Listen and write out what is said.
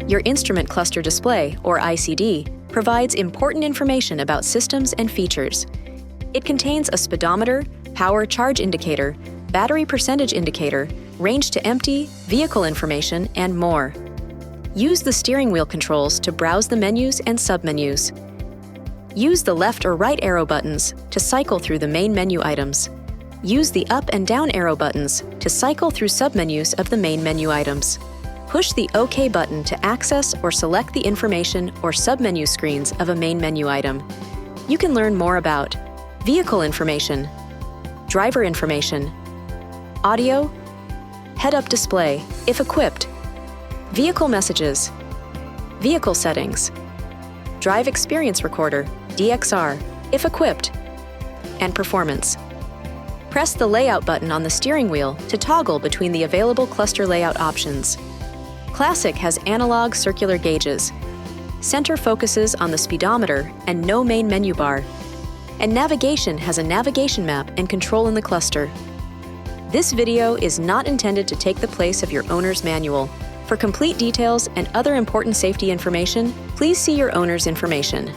Your Instrument Cluster Display, or ICD, provides important information about systems and features. It contains a speedometer, power charge indicator, battery percentage indicator, range to empty, vehicle information, and more. Use the steering wheel controls to browse the menus and submenus. Use the left or right arrow buttons to cycle through the main menu items. Use the up and down arrow buttons to cycle through submenus of the main menu items. Push the OK button to access or select the information or submenu screens of a main menu item. You can learn more about vehicle information, driver information, audio, head-up display, if equipped, vehicle messages, vehicle settings, drive experience recorder, DXR, if equipped, and performance. Press the Layout button on the steering wheel to toggle between the available cluster layout options. Classic has analog circular gauges. Center focuses on the speedometer and no main menu bar. And Navigation has a navigation map and control in the cluster. This video is not intended to take the place of your owner's manual. For complete details and other important safety information, please see your owner's information.